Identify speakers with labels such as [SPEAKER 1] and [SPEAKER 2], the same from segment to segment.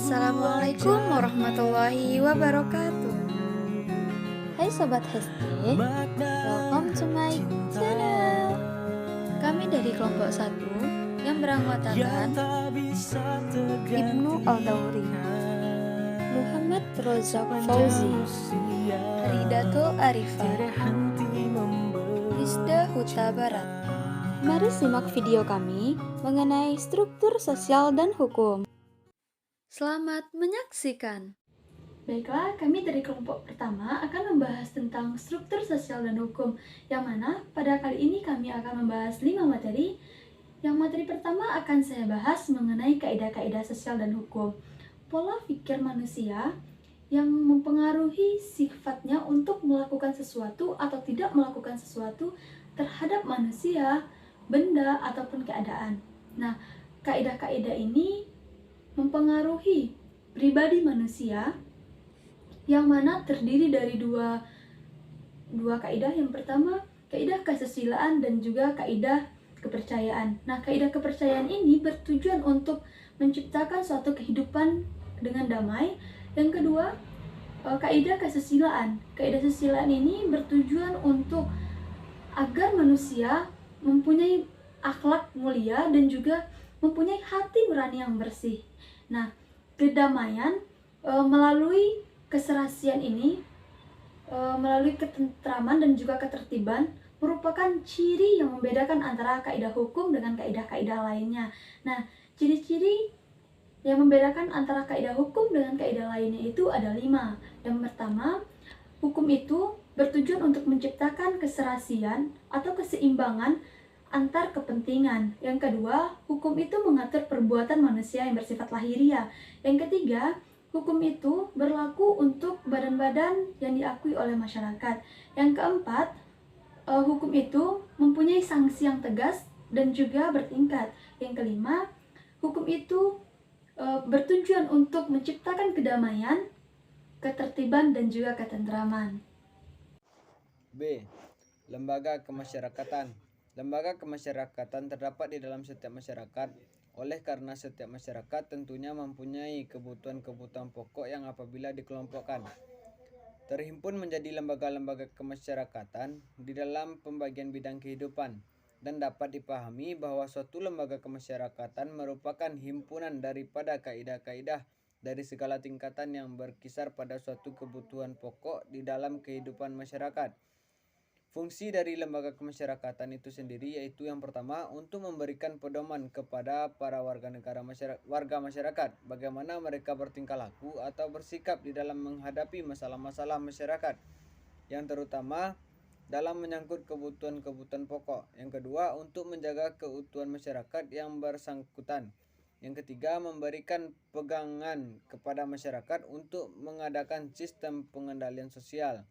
[SPEAKER 1] Assalamualaikum warahmatullahi wabarakatuh.
[SPEAKER 2] Hai Sobat Hesti, welcome to my channel.
[SPEAKER 1] Kami dari kelompok 1 yang beranggotakan Ibnu Al-Dauri,
[SPEAKER 2] Muhammad Rozak Fauzi,
[SPEAKER 1] Ridatul Arifah, Hisda Huta Barat.
[SPEAKER 2] Mari simak video kami mengenai struktur sosial dan hukum.
[SPEAKER 1] Selamat menyaksikan.
[SPEAKER 3] Baiklah, kami dari kelompok pertama akan membahas tentang struktur sosial dan hukum, yang mana pada kali ini kami akan membahas 5 materi. Yang materi pertama akan saya bahas mengenai kaidah-kaidah sosial dan hukum. Pola pikir manusia yang mempengaruhi sifatnya untuk melakukan sesuatu atau tidak melakukan sesuatu terhadap manusia, benda, ataupun keadaan. Nah, kaidah-kaidah ini mempengaruhi pribadi manusia, yang mana terdiri dari dua kaidah. Yang pertama, kaidah kesusilaan dan juga kaidah kepercayaan. Nah, kaidah kepercayaan ini bertujuan untuk menciptakan suatu kehidupan dengan damai. Yang kedua, kaidah kesusilaan. Kaidah kesusilaan ini bertujuan untuk agar manusia mempunyai akhlak mulia dan juga mempunyai hati nurani yang bersih. Nah, kedamaian melalui keserasian ini, melalui ketentraman dan juga ketertiban, merupakan ciri yang membedakan antara kaidah hukum dengan kaidah-kaidah lainnya. Nah, ciri-ciri yang membedakan antara kaidah hukum dengan kaidah lainnya itu ada 5. Yang pertama, hukum itu bertujuan untuk menciptakan keserasian atau keseimbangan antar kepentingan. Yang kedua, hukum itu mengatur perbuatan manusia yang bersifat lahiriah. Yang ketiga, hukum itu berlaku untuk badan-badan yang diakui oleh masyarakat. Yang keempat, hukum itu mempunyai sanksi yang tegas dan juga bertingkat. Yang kelima, hukum itu bertujuan untuk menciptakan kedamaian, ketertiban, dan juga ketentraman.
[SPEAKER 4] B. Lembaga kemasyarakatan. Lembaga kemasyarakatan terdapat di dalam setiap masyarakat. Oleh karena setiap masyarakat tentunya mempunyai kebutuhan-kebutuhan pokok yang apabila dikelompokkan terhimpun menjadi lembaga-lembaga kemasyarakatan di dalam pembagian bidang kehidupan, dan dapat dipahami bahwa suatu lembaga kemasyarakatan merupakan himpunan daripada kaidah-kaidah dari segala tingkatan yang berkisar pada suatu kebutuhan pokok di dalam kehidupan masyarakat. Fungsi dari lembaga kemasyarakatan itu sendiri yaitu yang pertama, untuk memberikan pedoman kepada para warga masyarakat bagaimana mereka bertingkah laku atau bersikap di dalam menghadapi masalah-masalah masyarakat yang terutama dalam menyangkut kebutuhan-kebutuhan pokok. Yang kedua, untuk menjaga keutuhan masyarakat yang bersangkutan. Yang ketiga, memberikan pegangan kepada masyarakat untuk mengadakan sistem pengendalian sosial.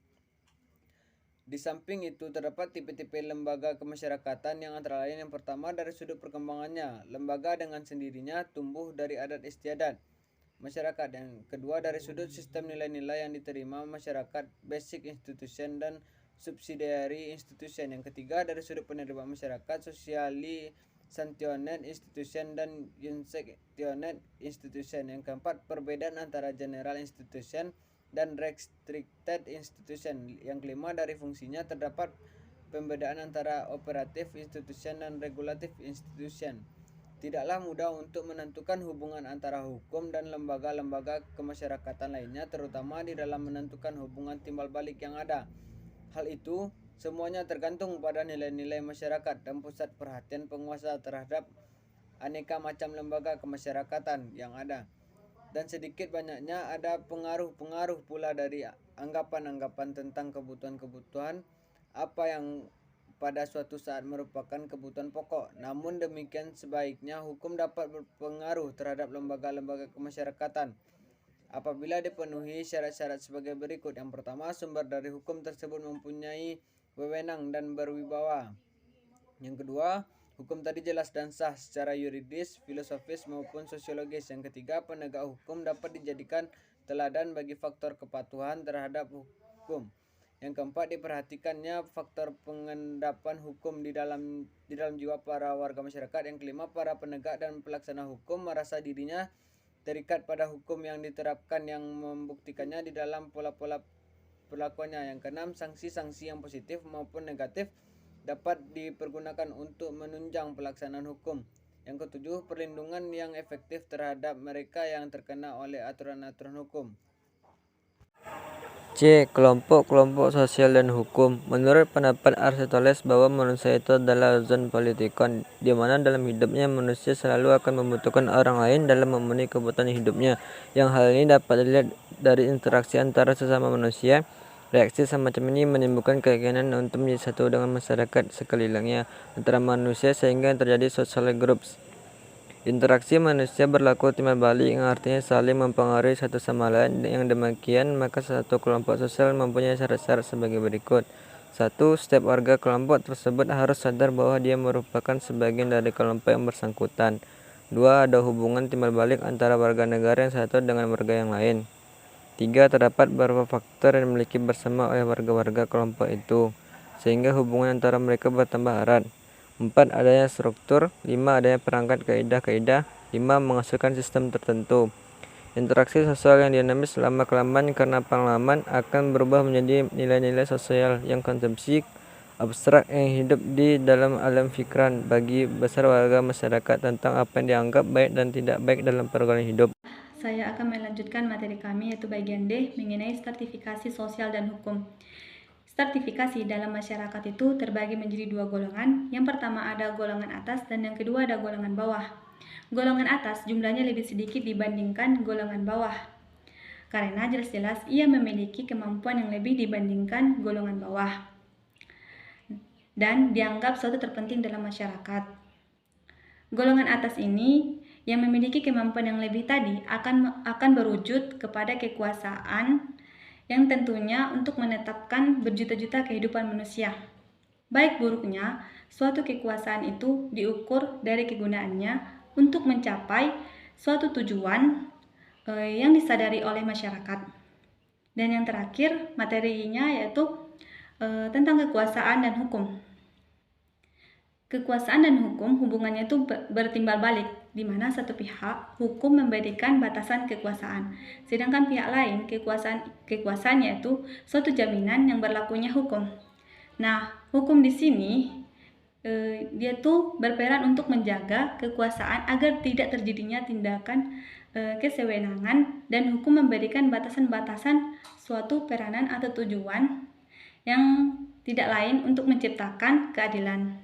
[SPEAKER 4] Di samping itu terdapat tipe-tipe lembaga kemasyarakatan yang antara lain yang pertama dari sudut perkembangannya, lembaga dengan sendirinya tumbuh dari adat istiadat masyarakat. Yang kedua dari sudut sistem nilai-nilai yang diterima masyarakat, basic institution dan subsidiary institution. Yang ketiga dari sudut penerima masyarakat, socially sanctioned institution dan unsanctioned institution. Yang keempat, perbedaan antara general institution dan restricted institution. Yang kelima, dari fungsinya terdapat pembedaan antara operative institution dan regulative institution. Tidaklah mudah untuk menentukan hubungan antara hukum dan lembaga-lembaga kemasyarakatan lainnya, terutama di dalam menentukan hubungan timbal balik yang ada. Hal itu semuanya tergantung pada nilai-nilai masyarakat dan pusat perhatian penguasa terhadap aneka macam lembaga kemasyarakatan yang ada. Dan sedikit banyaknya ada pengaruh-pengaruh pula dari anggapan-anggapan tentang kebutuhan-kebutuhan apa yang pada suatu saat merupakan kebutuhan pokok. Namun demikian, sebaiknya hukum dapat berpengaruh terhadap lembaga-lembaga kemasyarakatan apabila dipenuhi syarat-syarat sebagai berikut. Yang pertama, sumber dari hukum tersebut mempunyai wewenang dan berwibawa. Yang kedua, hukum tadi jelas dan sah secara yuridis, filosofis maupun sosiologis. Yang ketiga, penegak hukum dapat dijadikan teladan bagi faktor kepatuhan terhadap hukum. Yang keempat, diperhatikannya faktor pengendapan hukum di dalam jiwa para warga masyarakat. Yang kelima, para penegak dan pelaksana hukum merasa dirinya terikat pada hukum yang diterapkan yang membuktikannya di dalam pola-pola perlakuannya. Yang keenam, sanksi-sanksi yang positif maupun negatif dapat dipergunakan untuk menunjang pelaksanaan hukum. Yang ketujuh, perlindungan yang efektif terhadap mereka yang terkena oleh aturan-aturan hukum.
[SPEAKER 5] C. Kelompok-kelompok sosial dan hukum. Menurut pendapat Aristoteles bahwa manusia itu adalah zoon politikon, di mana dalam hidupnya manusia selalu akan membutuhkan orang lain dalam memenuhi kebutuhan hidupnya. Yang hal ini dapat dilihat dari interaksi antara sesama manusia. Reaksi semacam ini menimbulkan keinginan untuk menjadi satu dengan masyarakat sekelilingnya antara manusia sehingga terjadi social groups. Interaksi manusia berlaku timbal balik yang artinya saling mempengaruhi satu sama lain. Yang demikian maka satu kelompok sosial mempunyai syarat-syarat sebagai berikut. 1. Setiap warga kelompok tersebut harus sadar bahwa dia merupakan sebagian dari kelompok yang bersangkutan. 2. Ada hubungan timbal balik antara warga negara yang satu dengan warga yang lain. 3. Terdapat beberapa faktor yang dimiliki bersama oleh warga-warga kelompok itu, sehingga hubungan antara mereka bertambah erat. 4. Adanya struktur. 5. Adanya perangkat kaidah-kaidah. 5. Menghasilkan sistem tertentu. Interaksi sosial yang dinamis lama-kelamaan karena pengalaman akan berubah menjadi nilai-nilai sosial yang konsepsi abstrak yang hidup di dalam alam pikiran bagi besar warga masyarakat tentang apa yang dianggap baik dan tidak baik dalam pergaulan hidup.
[SPEAKER 3] Saya akan melanjutkan materi kami yaitu bagian D mengenai stratifikasi sosial dan hukum. Stratifikasi dalam masyarakat itu terbagi menjadi dua golongan. Yang pertama ada golongan atas dan yang kedua ada golongan bawah. Golongan atas jumlahnya lebih sedikit dibandingkan golongan bawah, karena jelas-jelas ia memiliki kemampuan yang lebih dibandingkan golongan bawah dan dianggap suatu terpenting dalam masyarakat. Golongan atas ini yang memiliki kemampuan yang lebih tadi akan berwujud kepada kekuasaan yang tentunya untuk menetapkan berjuta-juta kehidupan manusia. Baik buruknya, suatu kekuasaan itu diukur dari kegunaannya untuk mencapai suatu tujuan yang disadari oleh masyarakat. Dan yang terakhir, materinya yaitu tentang kekuasaan dan hukum. Kekuasaan dan hukum hubungannya itu bertimbal balik, di mana satu pihak hukum memberikan batasan kekuasaan, sedangkan pihak lain kekuasaan yaitu suatu jaminan yang berlakunya hukum. Nah, hukum di sini dia tuh berperan untuk menjaga kekuasaan agar tidak terjadinya tindakan kesewenangan, dan hukum memberikan batasan-batasan suatu peranan atau tujuan yang tidak lain untuk menciptakan keadilan.